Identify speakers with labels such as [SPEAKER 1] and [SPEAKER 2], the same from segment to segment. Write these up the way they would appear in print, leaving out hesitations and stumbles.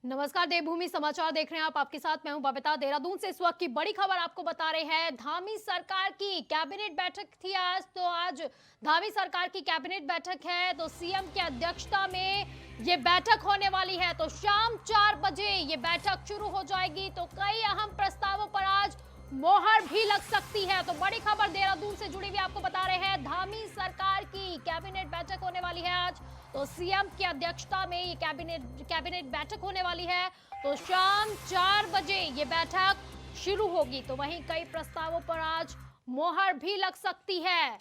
[SPEAKER 1] नमस्कार, देवभूमि समाचार देख रहे हैं आप। आपके साथ मैं हूं बबीता। देहरादून से इस वक्त की बड़ी खबर आपको बता रहे हैं। धामी सरकार की कैबिनेट बैठक थी आज धामी सरकार की कैबिनेट बैठक है, तो सीएम की अध्यक्षता में ये बैठक होने वाली है। तो शाम 4 बजे ये बैठक शुरू हो जाएगी। तो कई अहम प्रस्तावों पर आज मोहर भी लग सकती है। तो बड़ी खबर देहरादून से जुड़ी हुई आपको बता रहे हैं। धामी सरकार की कैबिनेट बैठक होने वाली है आज। तो सीएम की अध्यक्षता में ये कैबिनेट बैठक होने वाली है। तो शाम 4 बजे ये बैठक शुरू होगी। तो वहीं कई प्रस्तावों पर आज मोहर भी लग सकती है।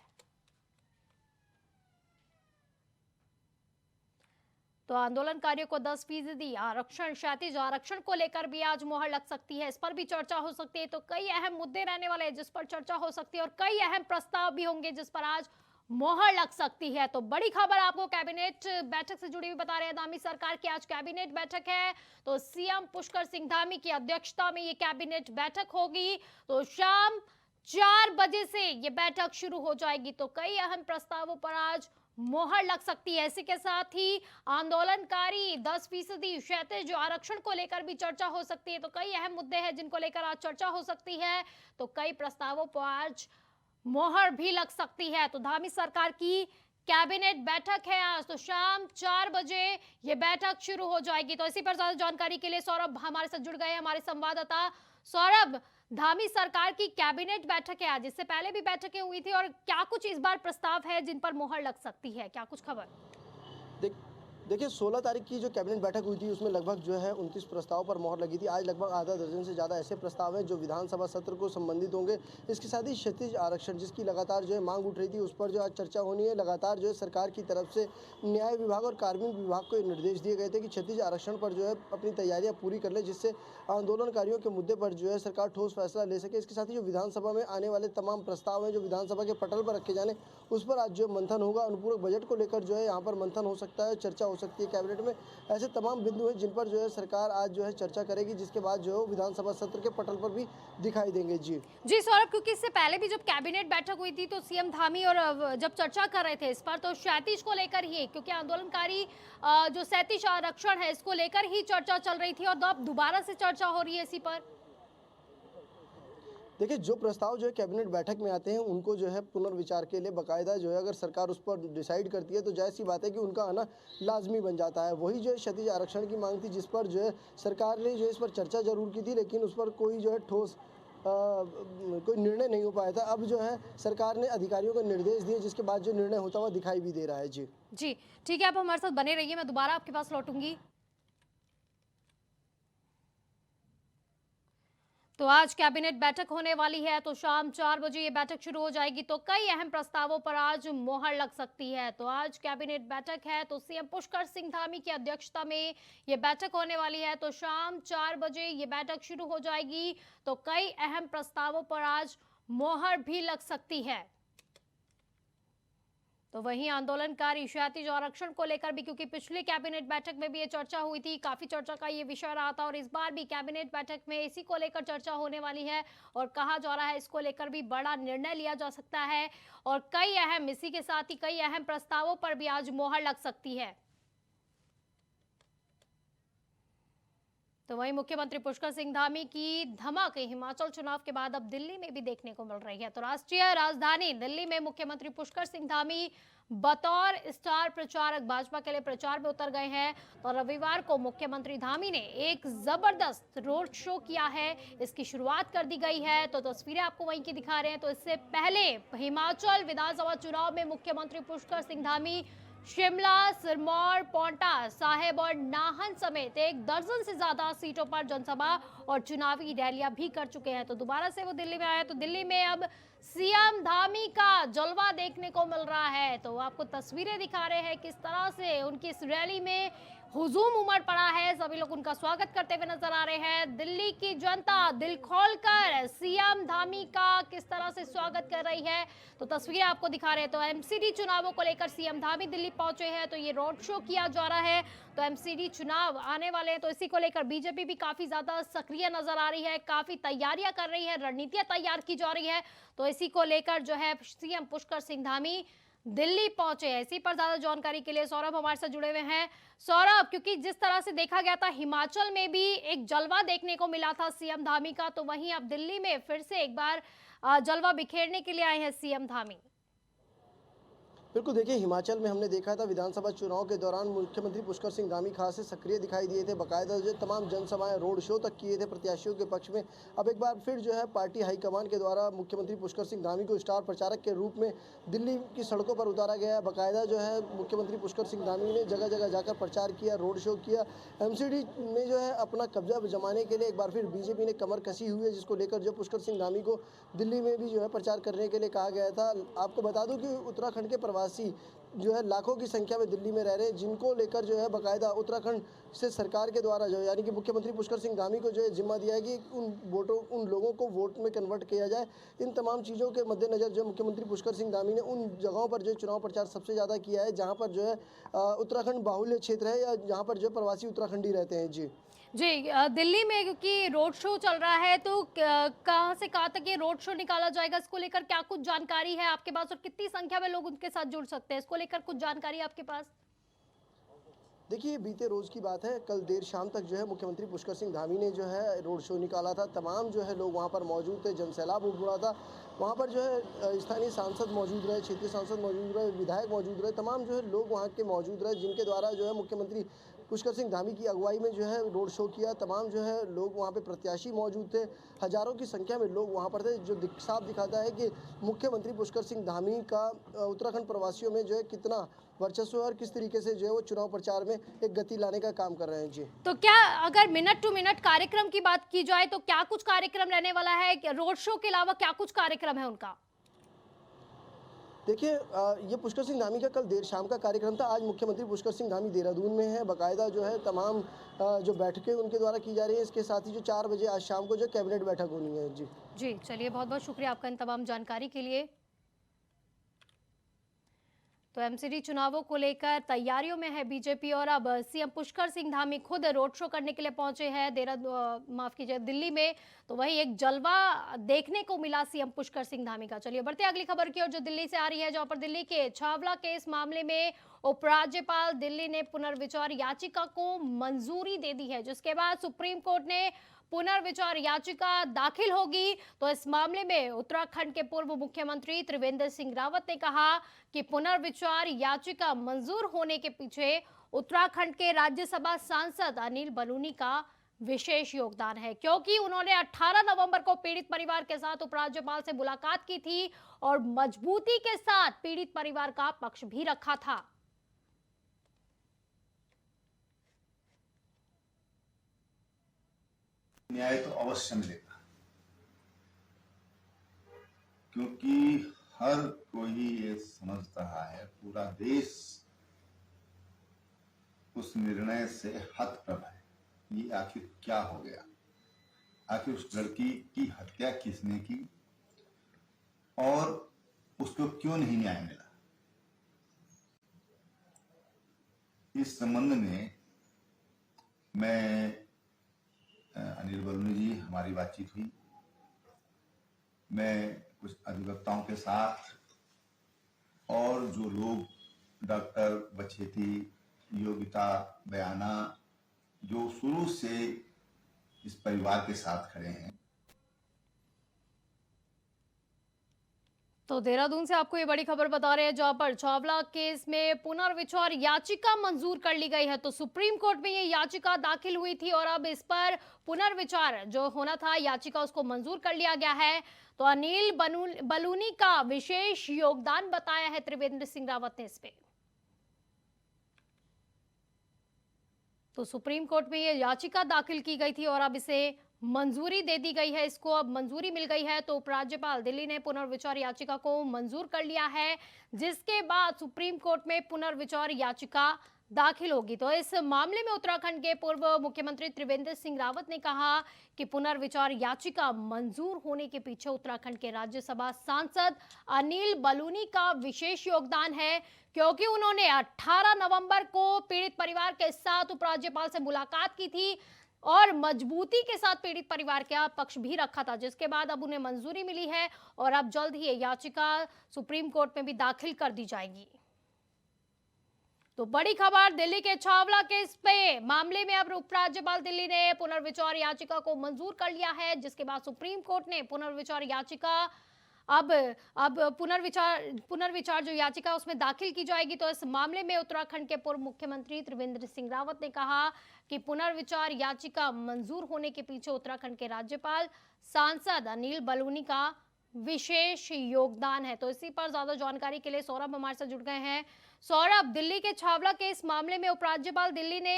[SPEAKER 1] तो आंदोलनकारियों को 10% आरक्षण, क्षैतिज आरक्षण को लेकर भी आज मोहर लग सकती है। इस पर भी चर्चा हो सकती है। तो कई अहम मुद्दे रहने वाले हैं जिस पर चर्चा हो सकती है और कई अहम प्रस्ताव भी होंगे जिस पर आज मोहर लग सकती है। तो बड़ी खबर आपको कैबिनेट बैठक से जुड़ी हुई बता रहे हैं। धामी सरकार की आज कैबिनेट बैठक है। तो सीएम पुष्कर सिंह धामी की अध्यक्षता में ये कैबिनेट बैठक होगी। तो शाम 4 बजे से ये बैठक शुरू हो जाएगी। तो कई अहम प्रस्तावों पर आज मोहर लग सकती है। इसी के साथ ही आंदोलनकारी 10% क्षैतिज आरक्षण को लेकर भी चर्चा हो सकती है। तो कई अहम मुद्दे हैं जिनको लेकर आज चर्चा हो सकती है। तो कई प्रस्तावों पर आज मोहर भी लग सकती है। तो धामी सरकार की कैबिनेट बैठक है आज। तो शाम 4 बजे ये बैठक शुरू हो जाएगी। तो इसी पर ज्यादा जानकारी के लिए सौरभ हमारे साथ जुड़ गए, हमारे संवाददाता। सौरभ, धामी सरकार की कैबिनेट बैठक है आज, इससे पहले भी बैठकें हुई थी और क्या कुछ इस बार प्रस्ताव है जिन पर मोहर लग सकती है, क्या कुछ खबर?
[SPEAKER 2] देख देखिए 16 तारीख की जो कैबिनेट बैठक हुई थी उसमें लगभग जो है 29 प्रस्ताव पर मोहर लगी थी। आज लगभग आधा दर्जन से ज़्यादा ऐसे प्रस्ताव हैं जो विधानसभा सत्र को संबंधित होंगे। इसके साथ ही क्षैतिज आरक्षण जिसकी लगातार जो है मांग उठ रही थी उस पर जो आज चर्चा होनी है। लगातार जो है सरकार की तरफ से न्याय विभाग और कार्मिक विभाग को निर्देश दिए गए थे कि क्षैतिज आरक्षण पर जो है अपनी तैयारियाँ पूरी कर ले, जिससे आंदोलनकारियों के मुद्दे पर जो है सरकार ठोस फैसला ले सके। इसके साथ ही जो विधानसभा में आने वाले तमाम प्रस्ताव हैं जो विधानसभा के पटल पर रखे जाने, उस पर आज जो मंथन होगा। अनुपूरक बजट को लेकर जो है यहाँ पर मंथन हो सकता है, चर्चा हो सकती है कैबिनेट में। ऐसे तमाम बिंदु हैं जिन पर जो है सरकार आज जो है चर्चा करेगी, जिसके बाद जो है विधानसभा सत्र के पटल पर भी दिखाई देंगे।
[SPEAKER 1] जी सौरभ, क्योंकि इससे पहले भी जब कैबिनेट बैठक हुई थी तो सीएम धामी और जब चर्चा कर रहे थे इस पर, तो क्षैतिज को लेकर ही, क्योंकि आंदोलनकारी जो क्षैतिज आरक्षण है इसको लेकर ही चर्चा चल रही थी और अब दोबारा से चर्चा हो रही है इसी पर।
[SPEAKER 2] देखिए जो प्रस्ताव जो है कैबिनेट बैठक में आते हैं उनको जो है पुनर्विचार के लिए बाकायदा जो है अगर सरकार उस पर डिसाइड करती है तो जाहिर सी बात है कि उनका आना लाजमी बन जाता है। वही जो है क्षैतिज आरक्षण की मांग थी जिस पर जो है सरकार ने जो है इस पर चर्चा जरूर की थी, लेकिन उस पर कोई जो है ठोस कोई निर्णय नहीं हो पाया था। अब जो है सरकार ने अधिकारियों को निर्देश दिए जिसके बाद जो निर्णय होता हुआ दिखाई भी दे रहा है।
[SPEAKER 1] जी ठीक है, आप हमारे साथ बने रहिए, मैं दोबारा आपके पास लौटूंगी। तो आज कैबिनेट बैठक होने वाली है। तो शाम 4 बजे ये बैठक शुरू हो जाएगी। तो कई अहम प्रस्तावों पर आज मोहर लग सकती है। तो आज कैबिनेट बैठक है। तो सीएम पुष्कर सिंह धामी की अध्यक्षता में ये बैठक होने वाली है। तो शाम 4 बजे ये बैठक शुरू हो जाएगी। तो कई अहम प्रस्तावों पर आज मोहर भी लग सकती है। तो वहीं आंदोलनकारी क्षैतिज आरक्षण को लेकर भी, क्योंकि पिछली कैबिनेट बैठक में भी ये चर्चा हुई थी, काफी चर्चा का ये विषय रहा था और इस बार भी कैबिनेट बैठक में इसी को लेकर चर्चा होने वाली है और कहा जा रहा है इसको लेकर भी बड़ा निर्णय लिया जा सकता है और कई अहम, इसी के साथ ही कई अहम प्रस्तावों पर भी आज मोहर लग सकती है। तो वहीं मुख्यमंत्री पुष्कर सिंह धामी की धमक हिमाचल चुनाव के बाद अब दिल्ली में भी देखने को मिल रही है। तो राष्ट्रीय राजधानी दिल्ली में मुख्यमंत्री पुष्कर सिंह धामी बतौर स्टार प्रचारक भाजपा के लिए प्रचार में उतर गए हैं। तो रविवार को मुख्यमंत्री धामी ने एक जबरदस्त रोड शो किया है, इसकी शुरुआत कर दी गई है। तो तस्वीरें आपको वहीं की दिखा रहे हैं। तो इससे पहले हिमाचल विधानसभा चुनाव में मुख्यमंत्री पुष्कर सिंह धामी शिमला, सिरमौर, पांवटा साहिब और नाहन समेत 1 दर्जन से ज्यादा सीटों पर जनसभा और चुनावी रैलियां भी कर चुके हैं। तो दोबारा से वो दिल्ली में आए। तो दिल्ली में अब सीएम धामी का जलवा देखने को मिल रहा है। तो आपको तस्वीरें दिखा रहे हैं किस तरह से उनकी इस रैली में हुजूम उमड़ पड़ा है। सभी लोग उनका स्वागत करते हुए नजर आ रहे हैं। दिल्ली की जनता दिल खोलकर सीएम धामी का किस तरह से स्वागत कर रही है, तो तस्वीरें आपको दिखा रहे हैं। तो एमसीडी चुनावों को लेकर सीएम धामी दिल्ली पहुंचे हैं। तो ये रोड शो किया जा रहा है। तो एमसीडी चुनाव आने वाले हैं, तो इसी को लेकर बीजेपी भी काफी ज्यादा सक्रिय नजर आ रही है, काफी तैयारियां कर रही है, रणनीतियां तैयार की जा रही है। तो इसी को लेकर जो है सीएम पुष्कर सिंह धामी दिल्ली पहुंचे हैं। इसी पर ज्यादा जानकारी के लिए सौरभ हमारे साथ जुड़े हुए हैं। सौरभ, क्योंकि जिस तरह से देखा गया था हिमाचल में भी एक जलवा देखने को मिला था सीएम धामी का, तो वहीं अब दिल्ली में फिर से एक बार जलवा बिखेरने के लिए आए हैं सीएम धामी।
[SPEAKER 2] बिल्कुल, देखिए हिमाचल में हमने देखा था विधानसभा चुनाव के दौरान मुख्यमंत्री पुष्कर सिंह धामी खासे सक्रिय दिखाई दिए थे। बाकायदा जो तमाम जनसभाएं रोड शो तक किए थे प्रत्याशियों के पक्ष में। अब एक बार फिर जो है पार्टी हाईकमान के द्वारा मुख्यमंत्री पुष्कर सिंह धामी को स्टार प्रचारक के रूप में दिल्ली की सड़कों पर उतारा गया है। बाकायदा जो है मुख्यमंत्री पुष्कर सिंह धामी ने जगह जगह जाकर प्रचार किया, रोड शो किया। एमसीडी में जो है अपना कब्जा जमाने के लिए एक बार फिर बीजेपी ने कमर कसी हुई है, जिसको लेकर जो पुष्कर सिंह धामी को दिल्ली में भी जो है प्रचार करने के लिए कहा गया था। आपको बता दूं कि उत्तराखंड के प्रवासी जो है लाखों की संख्या में दिल्ली में रह रहे हैं, जिनको लेकर जो है बाकायदा उत्तराखंड से सरकार के द्वारा जो है यानी कि मुख्यमंत्री पुष्कर सिंह धामी को जो है जिम्मा दिया है कि उन लोगों को वोट में कन्वर्ट किया जाए। इन तमाम चीज़ों के मद्देनज़र जो मुख्यमंत्री पुष्कर सिंह धामी ने उन जगहों पर जो चुनाव प्रचार सबसे ज़्यादा किया है जहाँ पर जो है उत्तराखंड बाहुल्य क्षेत्र है या जहाँ पर जो प्रवासी उत्तराखंडी रहते हैं। जी
[SPEAKER 1] जी, दिल्ली में क्योंकि रोड शो चल रहा है, तो कहाँ से कहाँ तक ये रोड शो निकाला जाएगा, इसको लेकर क्या कुछ जानकारी है आपके पास और कितनी संख्या में लोग उनके साथ जुड़ सकते हैं, इसको लेकर कुछ जानकारी है आपके पास?
[SPEAKER 2] देखिए, बीते रोज़ की बात है, कल देर शाम तक जो है मुख्यमंत्री पुष्कर सिंह धामी ने जो है रोड शो निकाला था। तमाम जो है लोग वहाँ पर मौजूद थे, जनसैलाब उमड़ा था। वहाँ पर जो है स्थानीय सांसद मौजूद रहे, क्षेत्रीय सांसद मौजूद रहे, विधायक मौजूद रहे, तमाम जो है लोग वहाँ के मौजूद रहे, जिनके द्वारा जो है मुख्यमंत्री पुष्कर सिंह धामी की अगुवाई में जो है रोड शो किया। तमाम जो है लोग वहाँ पे प्रत्याशी मौजूद थे, हज़ारों की संख्या में लोग वहाँ पर थे, जो साफ दिखाता है कि मुख्यमंत्री पुष्कर सिंह धामी का उत्तराखंड प्रवासियों में जो है कितना वर्चस्व है और किस तरीके से जो है वो चुनाव प्रचार में एक गति लाने का काम कर रहे हैं। जी
[SPEAKER 1] तो क्या अगर मिनट टू मिनट कार्यक्रम की बात की जाए तो क्या कुछ कार्यक्रम रहने वाला है, रोड शो के अलावा क्या कुछ कार्यक्रम है उनका?
[SPEAKER 2] देखिए, ये पुष्कर सिंह धामी का कल देर शाम का कार्यक्रम था। आज मुख्यमंत्री पुष्कर सिंह धामी देहरादून में है। बाकायदा जो है तमाम जो बैठकें उनके द्वारा की जा रही है। इसके साथ ही जो 4 बजे आज शाम को जो कैबिनेट बैठक होनी है। जी
[SPEAKER 1] चलिए, बहुत बहुत शुक्रिया आपका इन तमाम जानकारी के लिए। तो एमसीडी चुनावों को लेकर तैयारियों में है बीजेपी और अब सीएम पुष्कर सिंह धामी खुद रोड शो करने के लिए पहुंचे हैं माफ कीजिए दिल्ली में। तो वही एक जलवा देखने को मिला सीएम पुष्कर सिंह धामी का। चलिए बढ़ते अगली खबर की ओर जो दिल्ली से आ रही है, जहां पर दिल्ली के छावला केस मामले में उपराज्यपाल दिल्ली ने पुनर्विचार याचिका को मंजूरी दे दी है, जिसके बाद सुप्रीम कोर्ट ने पुनर्विचार याचिका दाखिल होगी। तो इस मामले में उत्तराखंड के पूर्व मुख्यमंत्री त्रिवेंद्र सिंह रावत ने कहा कि पुनर्विचार याचिका मंजूर होने के पीछे उत्तराखंड के राज्यसभा सांसद अनिल बलूनी का विशेष योगदान है, क्योंकि उन्होंने 18 नवंबर को पीड़ित परिवार के साथ उपराज्यपाल से मुलाकात की थी और मजबूती के साथ पीड़ित परिवार का पक्ष भी रखा था।
[SPEAKER 3] न्याय तो अवश्य मिलेगा, क्योंकि हर कोई ये समझ रहा है, पूरा देश उस निर्णय से हतप्रभ है। ये आखिर क्या हो गया, आखिर उस लड़की की हत्या किसने की और उसको क्यों नहीं न्याय मिला। इस संबंध में मैं अनिल बलूनी जी, हमारी बातचीत हुई। मैं कुछ अधिवक्ताओं के साथ और जो लोग डॉक्टर बछेती, योगिता बयाना, जो शुरू से इस परिवार के साथ खड़े हैं।
[SPEAKER 1] तो देहरादून से आपको ये बड़ी खबर बता रहे हैं, जहां पर छावला केस में पुनर्विचार याचिका मंजूर कर ली गई है। तो सुप्रीम कोर्ट में ये याचिका दाखिल हुई थी और अब इस पर पुनर्विचार जो होना था याचिका, उसको मंजूर कर लिया गया है। तो अनिल बलूनी का विशेष योगदान बताया है त्रिवेंद्र सिंह रावत ने इस पे। तो सुप्रीम कोर्ट में ये याचिका दाखिल की गई थी और अब इसे मंजूरी दे दी गई है, इसको अब मंजूरी मिल गई है। तो उपराज्यपाल दिल्ली ने पुनर्विचार याचिका को मंजूर कर लिया है, जिसके बाद सुप्रीम कोर्ट में पुनर्विचार याचिका दाखिल होगी। तो इस मामले में उत्तराखंड के पूर्व मुख्यमंत्री त्रिवेंद्र सिंह रावत ने कहा कि पुनर्विचार याचिका मंजूर होने के पीछे उत्तराखंड के राज्यसभा सांसद अनिल बलूनी का विशेष योगदान है, क्योंकि उन्होंने 18 नवंबर को पीड़ित परिवार के साथ उपराज्यपाल से मुलाकात की थी। और मजबूती के साथ पीड़ित परिवार का पक्ष भी रखा था, जिसके बाद अब उन्हें मंजूरी मिली है और अब जल्द ही ये याचिका सुप्रीम कोर्ट में भी दाखिल कर दी जाएगी। तो बड़ी खबर दिल्ली के छावला केस पे मामले में अब उपराज्यपाल दिल्ली ने पुनर्विचार याचिका को मंजूर कर लिया है, जिसके बाद सुप्रीम कोर्ट ने पुनर्विचार याचिका अब पुनर्विचार जो याचिका उसमें दाखिल की जाएगी। तो इस मामले में उत्तराखंड के पूर्व मुख्यमंत्री त्रिवेंद्र सिंह रावत ने कहा कि पुनर्विचार याचिका मंजूर होने के पीछे उत्तराखंड के राज्यपाल सांसद अनिल बलूनी का विशेष योगदान है। तो इसी पर ज्यादा जानकारी के लिए सौरभ हमारे साथ जुड़ गए हैं। सौरभ, दिल्ली के छावला के इस मामले में उपराज्यपाल दिल्ली ने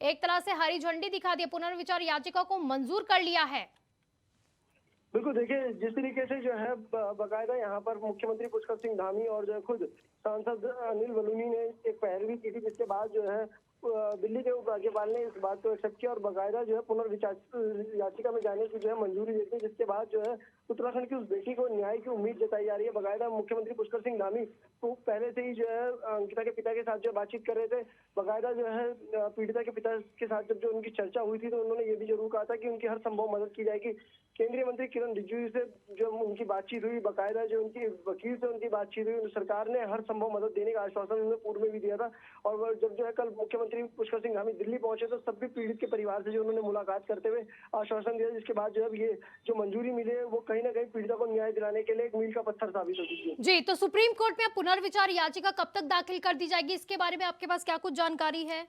[SPEAKER 1] एक तरह से हरी झंडी दिखा दी, पुनर्विचार याचिका को मंजूर कर लिया है।
[SPEAKER 4] बिल्कुल, देखिए जिस तरीके से जो है बाकायदा यहाँ पर मुख्यमंत्री पुष्कर सिंह धामी और जो है खुद सांसद अनिल बलूनी ने एक पैरवी की थी, जिसके बाद जो है दिल्ली के उपराज्यपाल ने इस बात को एक्सेप्ट किया और बाकायदा जो है पुनर्विचार याचिका में जाने की जो है मंजूरी देती है, जिसके बाद जो है उत्तराखंड की उस बेटी को न्याय की उम्मीद जताई जा रही है। बाकायदा मुख्यमंत्री पुष्कर सिंह धामी तो पहले से ही जो है अंकिता के पिता के साथ जो बातचीत कर रहे थे। बाकायदा जो है पीड़िता के पिता के साथ जब जो उनकी चर्चा हुई थी तो उन्होंने ये भी जरूर कहा था कि उनकी हर संभव मदद की जाएगी। केंद्रीय मंत्री किरण रिजिजू से जो उनकी बातचीत हुई, बाकायदा जो उनकी वकील से उनकी बातचीत हुई, सरकार ने हर संभव मदद देने का आश्वासन उन्होंने पूर्व में भी दिया था। और जब जो है कल मुख्यमंत्री पुष्कर सिंह धामी दिल्ली पहुंचे तो सभी पीड़ित के परिवार से जो उन्होंने मुलाकात करते हुए आश्वासन दिया, जिसके बाद जो है ये जो मंजूरी मिली है वो कहीं ना कहीं पीड़िता को न्याय दिलाने के लिए एक मील का पत्थर साबित होगी।
[SPEAKER 1] जी, तो सुप्रीम कोर्ट में पुनर्विचार याचिका कब तक दाखिल कर दी जाएगी, इसके बारे में आपके पास क्या कुछ जानकारी है?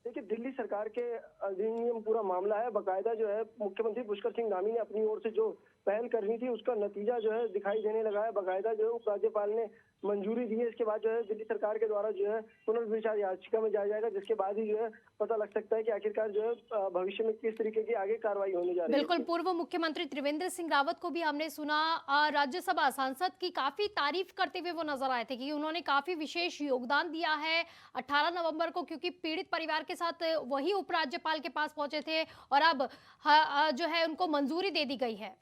[SPEAKER 4] देखिए, दिल्ली सरकार के अधिनियम पूरा मामला है। बाकायदा जो है मुख्यमंत्री पुष्कर सिंह धामी ने अपनी ओर से जो पहल करनी थी उसका नतीजा जो है दिखाई देने लगा है। बाकायदा जो है उपराज्यपाल ने मंजूरी दी है। इसके बाद जो है दिल्ली सरकार के द्वारा जो है पुनर्विचार याचिका में जाया जाएगा, जिसके बाद ही जो है पता लग सकता है कि आखिरकार जो है भविष्य में किस तरीके की आगे कार्रवाई होने जा रही है।
[SPEAKER 1] बिल्कुल, पूर्व मुख्यमंत्री त्रिवेंद्र सिंह रावत को भी हमने सुना राज्यसभा सांसद की काफी तारीफ करते हुए वो नजर आए थे कि उन्होंने काफी विशेष योगदान दिया है 18 नवंबर को, क्योंकि पीड़ित परिवार के साथ वही उपराज्यपाल के पास पहुंचे थे और अब जो है उनको मंजूरी दे दी गई है।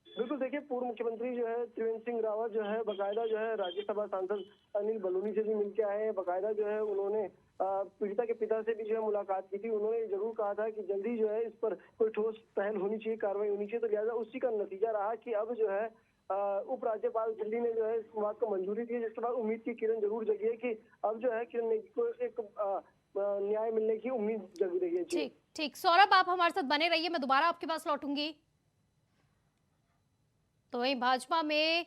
[SPEAKER 4] बिल्कुल, देखिए पूर्व मुख्यमंत्री जो है त्रिवेंद्र सिंह रावत जो है बाकायदा जो है राज्यसभा सांसद अनिल बलूनी से भी मिलकर आए हैं। बाकायदा जो है उन्होंने पीड़िता के पिता से भी जो है मुलाकात की थी। उन्होंने जरूर कहा था कि जल्दी जो है इस पर कोई ठोस पहल होनी चाहिए, कार्रवाई होनी चाहिए। तो लिहाजा उसी का नतीजा रहा कि अब जो है उपराज्यपाल दिल्ली ने जो है इस बात को मंजूरी दी, जिसके बाद उम्मीद की किरण जरूर जगी है कि अब जो है किरण को एक न्याय मिलने की उम्मीद जग रही है।
[SPEAKER 1] ठीक ठीक, सौरभ आप हमारे साथ बने रहिए, मैं दोबारा आपके पास लौटूंगी। तो वहीं भाजपा में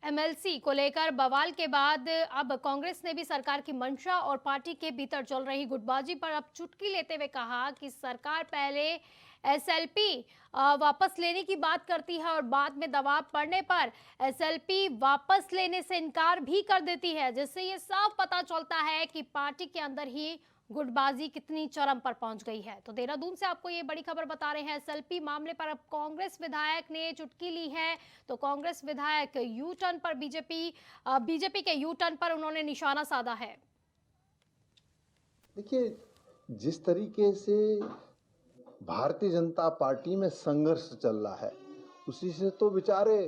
[SPEAKER 1] एमएलसी को लेकर बवाल के बाद अब कांग्रेस ने भी सरकार की मंशा और पार्टी के भीतर चल रही गुटबाजी पर अब चुटकी लेते हुए कहा कि सरकार पहले एसएलपी वापस लेने की बात करती है और बाद में दबाव पड़ने पर एसएलपी वापस लेने से इनकार भी कर देती है, जिससे ये साफ पता चलता है कि पार्टी के अंदर ही गुटबाजी कितनी चरम पर पहुंच गई है। तो देहरादून से आपको ये बड़ी खबर बता रहे हैं, एसएलपी मामले पर अब कांग्रेस विधायक ने चुटकी ली है। तो कांग्रेस विधायक यू टर्न पर बीजेपी के यू टर्न पर उन्होंने निशाना साधा है।
[SPEAKER 5] देखिए, जिस तरीके से भारतीय जनता पार्टी में संघर्ष चल रहा है उसी से तो बेचारे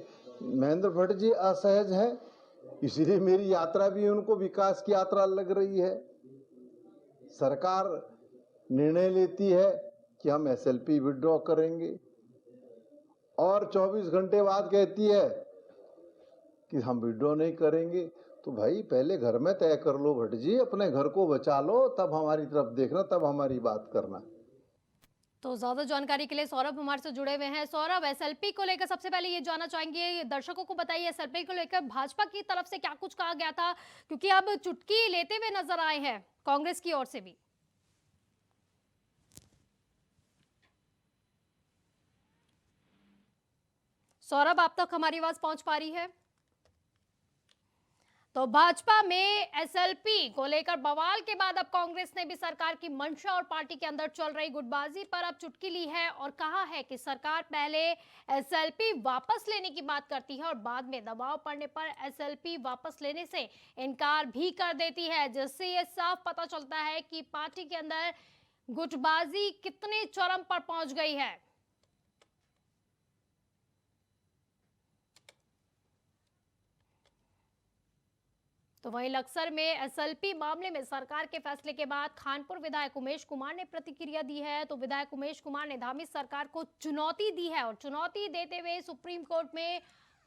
[SPEAKER 5] महेंद्र भट्ट जी असहज है, इसीलिए मेरी यात्रा भी उनको विकास की यात्रा लग रही है। सरकार निर्णय लेती है कि हम एसएलपी विड्रॉ करेंगे और 24 घंटे बाद कहती है कि हम विड्रॉ नहीं करेंगे। तो भाई पहले घर में तय कर लो भट्ट जी, अपने घर को बचा लो, तब हमारी तरफ देखना, तब हमारी बात करना।
[SPEAKER 1] तो ज्यादा जानकारी के लिए सौरभ हमारे से जुड़े हुए हैं। सौरभ, एसएलपी को लेकर सबसे पहले ये जानना चाहेंगे, दर्शकों को बताइए एसएलपी को लेकर भाजपा की तरफ से क्या कुछ कहा गया था, क्योंकि अब चुटकी लेते हुए नजर आए हैं कांग्रेस की ओर से भी। सौरभ, आप तक हमारी आवाज पहुंच पा रही है? तो भाजपा में एसएलपी को लेकर बवाल के बाद अब कांग्रेस ने भी सरकार की मंशा और पार्टी के अंदर चल रही गुटबाजी पर अब चुटकी ली है और कहा है कि सरकार पहले एसएलपी वापस लेने की बात करती है और बाद में दबाव पड़ने पर एसएलपी वापस लेने से इनकार भी कर देती है, जिससे ये साफ पता चलता है कि पार्टी के अंदर गुटबाजी कितने चरम पर पहुंच गई है। तो वहीं लक्सर में एसएलपी मामले में सरकार के फैसले के बाद खानपुर विधायक उमेश कुमार ने प्रतिक्रिया दी है। तो विधायक उमेश कुमार ने धामी सरकार को चुनौती दी है और चुनौती देते हुए सुप्रीम कोर्ट में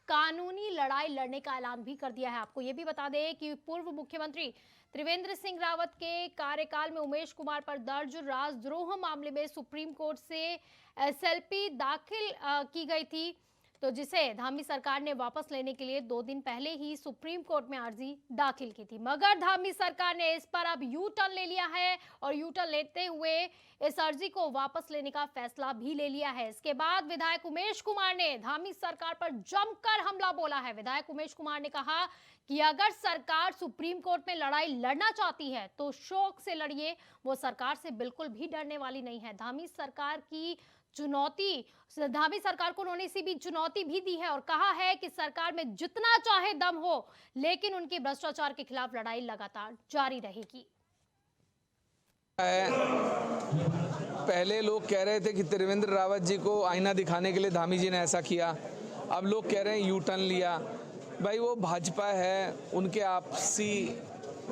[SPEAKER 1] कानूनी लड़ाई लड़ने का ऐलान भी कर दिया है। आपको ये भी बता दें कि पूर्व मुख्यमंत्री त्रिवेंद्र सिंह रावत के कार्यकाल में उमेश कुमार पर दर्ज राजद्रोह मामले में सुप्रीम कोर्ट से एसएलपी दाखिल की गई थी, तो जिसे धामी सरकार ने वापस लेने के लिए 2 दिन पहले ही सुप्रीम कोर्ट में अर्जी दाखिल की थी। मगर धामी सरकार ने इस पर अब यू टर्न ले लिया है और यू टर्न लेते हुए इस अर्जी को वापस लेने का फैसला भी ले लिया है। इसके बाद विधायक उमेश कुमार ने धामी सरकार पर जमकर हमला बोला है। विधायक उमेश कुमार ने कहा कि अगर सरकार सुप्रीम कोर्ट में लड़ाई लड़ना चाहती है तो शौक से लड़िए, वो सरकार से बिल्कुल भी डरने वाली नहीं है। धामी सरकार की चुनौती, धामी सरकार को उन्होंने इसी बीच चुनौती भी दी है और कहा है कि सरकार में जितना चाहे दम हो लेकिन उनकी भ्रष्टाचार के खिलाफ लड़ाई लगातार जारी रहेगी।
[SPEAKER 6] पहले लोग कह रहे थे कि त्रिवेंद्र रावत जी को आईना दिखाने के लिए धामी जी ने ऐसा किया, अब लोग कह रहे हैं यू टर्न लिया। भाई वो भाजपा है, उनके आपसी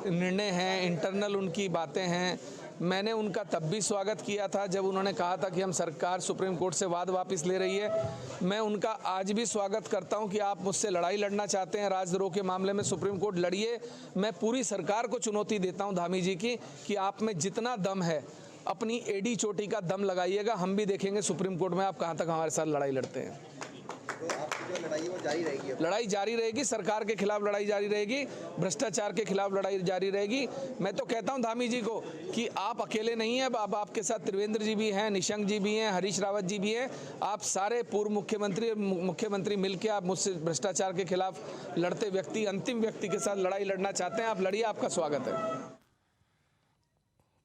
[SPEAKER 6] निर्णय हैं, इंटरनल उनकी बातें हैं। मैंने उनका तब भी स्वागत किया था जब उन्होंने कहा था कि हम सरकार सुप्रीम कोर्ट से वाद वापस ले रही है। मैं उनका आज भी स्वागत करता हूं कि आप मुझसे लड़ाई लड़ना चाहते हैं राजद्रोह के मामले में, सुप्रीम कोर्ट लड़िए। मैं पूरी सरकार को चुनौती देता हूं धामी जी की कि आप में जितना दम है अपनी एडी चोटी का दम लगाइएगा, हम भी देखेंगे सुप्रीम कोर्ट में आप कहाँ तक हमारे साथ लड़ाई लड़ते हैं।
[SPEAKER 2] तो आपकी जो लड़ाई है वो जारी रहेगी?
[SPEAKER 6] लड़ाई जारी रहेगी, सरकार के खिलाफ लड़ाई जारी रहेगी, भ्रष्टाचार के खिलाफ लड़ाई जारी रहेगी। मैं तो कहता हूं धामी जी को कि आप अकेले नहीं हैं, अब आपके साथ त्रिवेंद्र जी भी हैं, निशंक जी भी हैं, हरीश रावत जी भी हैं। आप सारे पूर्व मुख्यमंत्री मिलकर आप मुझसे भ्रष्टाचार के खिलाफ लड़ते व्यक्ति, अंतिम व्यक्ति के साथ लड़ाई लड़ना चाहते हैं, आप लड़िए, आपका स्वागत है।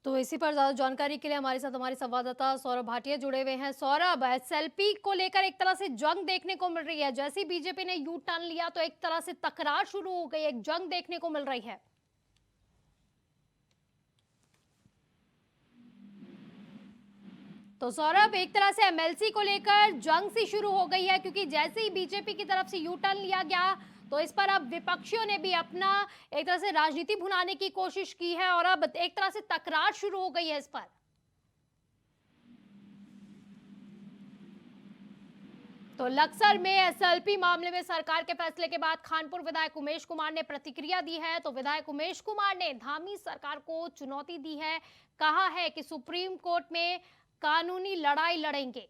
[SPEAKER 1] तो इसी पर ज्यादा जानकारी के लिए हमारे साथ हमारे संवाददाता सौरभ भाटिया जुड़े हुए हैं। सौरभ, एसएलपी को लेकर एक तरह से जंग देखने को मिल रही है। जैसे बीजेपी ने यू टर्न लिया तो एक तरह से तकरार शुरू हो गई, एक जंग देखने को मिल रही है। तो सौरभ, एक तरह से एमएलसी को लेकर जंग सी शुरू हो गई है, क्योंकि जैसे ही बीजेपी की तरफ से यू टर्न लिया गया तो इस पर अब विपक्षियों ने भी अपना एक तरह से राजनीति भुनाने की कोशिश की है और अब एक तरह से तकरार शुरू हो गई है इस पर। तो लक्सर में एसएलपी मामले में सरकार के फैसले के बाद खानपुर विधायक उमेश कुमार ने प्रतिक्रिया दी है। तो विधायक उमेश कुमार ने धामी सरकार को चुनौती दी है, कहा है कि सुप्रीम कोर्ट में कानूनी लड़ाई लड़ेंगे।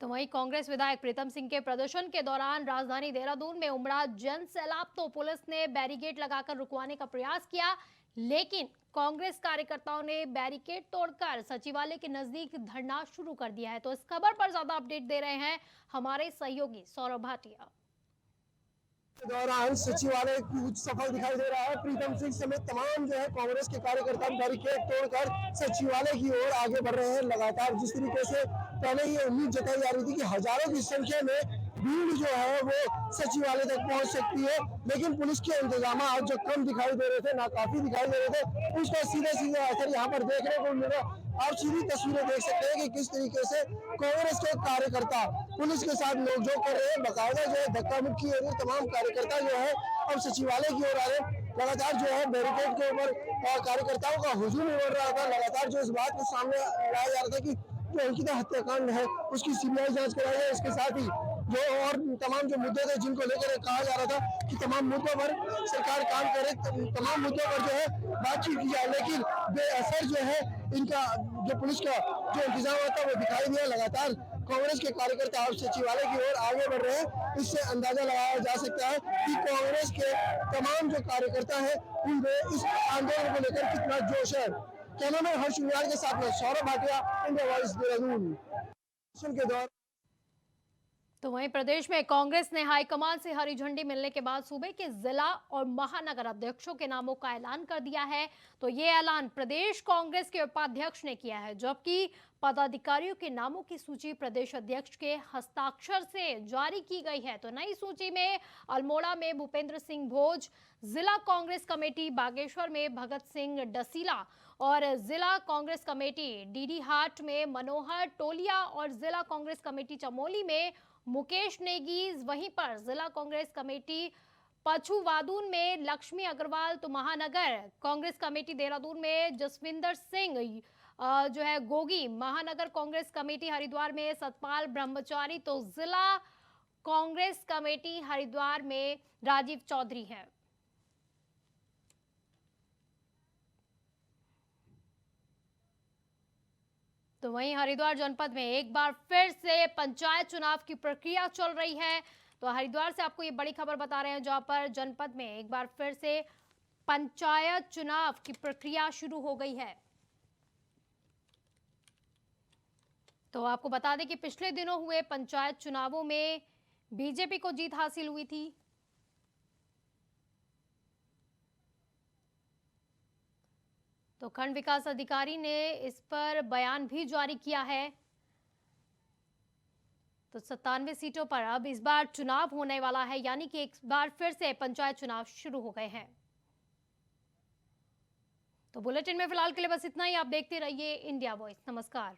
[SPEAKER 1] तो वहीं कांग्रेस विधायक प्रीतम सिंह के प्रदर्शन के दौरान राजधानी देहरादून में उमड़ा जन सैलाब, तो पुलिस ने बैरिकेड लगाकर रुकवाने का प्रयास किया, लेकिन कांग्रेस कार्यकर्ताओं ने बैरिकेड तोड़कर सचिवालय के नजदीक धरना शुरू कर दिया है। तो इस खबर पर ज्यादा अपडेट दे रहे हैं हमारे सहयोगी सौरभ भाटिया।
[SPEAKER 4] दौरान सचिवालय कुछ सफल दिखाई दे रहा है। प्रीतम सिंह समेत तमाम जो है कांग्रेस के कार्यकर्ता बैरिकेड तोड़कर सचिवालय की ओर आगे बढ़ रहे हैं। लगातार जिस तरीके से पहले ही उम्मीद जताई जा रही थी कि हजारों की संख्या में भीड़ जो है वो सचिवालय तक पहुंच सकती है, लेकिन पुलिस के इंतजाम आज जो कम दिखाई दे रहे थे, नाकाफी दिखाई दे रहे थे, उसका सीधे सीधे असर यहाँ पर देखने को मिला। आप सीधी तस्वीरें देख सकते हैं कि किस तरीके से कांग्रेस के कार्यकर्ता पुलिस के साथ नोकझोंक कर रहे हैं। बाकायदा जो है धक्का मुक्की हो रही, तमाम कार्यकर्ता जो है अब सचिवालय की ओर आ रहे हैं। लगातार जो है बैरिकेड के ऊपर कार्यकर्ताओं का हुजूम उमड़ रहा था। लगातार जो इस बात को सामने लाया जा रहा था कि जो अंकिता हत्याकांड है उसकी सीबीआई जांच कराई जाए। इसके साथ ही जो और तमाम जो मुद्दे थे जिनको लेकर कहा जा रहा था कि तमाम मुद्दों पर सरकार काम करे, तमाम मुद्दों पर जो है बातचीत की जाए, लेकिन बेअसर जो है इनका जो पुलिस का जो इंतजाम था वो दिखाई दिया। लगातार कांग्रेस के कार्यकर्ता अब सचिवालय की ओर आगे बढ़ रहे हैं। इससे अंदाजा लगाया जा सकता है कि कांग्रेस के तमाम जो कार्यकर्ता है उनमें इस आंदोलन को लेकर कितना जोश है। कैमरामैन हर्ष के साथ में सौरभ भाटिया, इंडिया वॉइस देहरादून के दौरान।
[SPEAKER 1] तो वहीं प्रदेश में कांग्रेस ने हाईकमान से हरी झंडी मिलने के बाद सूबे के जिला और महानगर अध्यक्षों के नामों का ऐलान कर दिया है। तो ये ऐलान प्रदेश कांग्रेस के उपाध्यक्ष ने किया है, जबकि पदाधिकारियों के नामों की सूची प्रदेश अध्यक्ष के हस्ताक्षर से जारी की गई है। तो नई सूची में अल्मोड़ा में भूपेंद्र सिंह भोज, जिला कांग्रेस कमेटी बागेश्वर में भगत सिंह डसीला और जिला कांग्रेस कमेटी डीडीहाट में मनोहर टोलिया और जिला कांग्रेस कमेटी चमोली में मुकेश नेगी, वहीं पर जिला कांग्रेस कमेटी पछुवादून में लक्ष्मी अग्रवाल, तो महानगर कांग्रेस कमेटी देहरादून में जसविंदर सिंह जो है गोगी, महानगर कांग्रेस कमेटी हरिद्वार में सतपाल ब्रह्मचारी, तो जिला कांग्रेस कमेटी हरिद्वार में राजीव चौधरी है। तो वहीं हरिद्वार जनपद में एक बार फिर से पंचायत चुनाव की प्रक्रिया चल रही है। तो हरिद्वार से आपको ये बड़ी खबर बता रहे हैं, जहां पर जनपद में एक बार फिर से पंचायत चुनाव की प्रक्रिया शुरू हो गई है। तो आपको बता दें कि पिछले दिनों हुए पंचायत चुनावों में बीजेपी को जीत हासिल हुई थी। तो खंड विकास अधिकारी ने इस पर बयान भी जारी किया है। तो 97 सीटों पर अब इस बार चुनाव होने वाला है, यानी कि एक बार फिर से पंचायत चुनाव शुरू हो गए हैं। तो बुलेटिन में फिलहाल के लिए बस इतना ही। आप देखते रहिए इंडिया वॉइस। नमस्कार।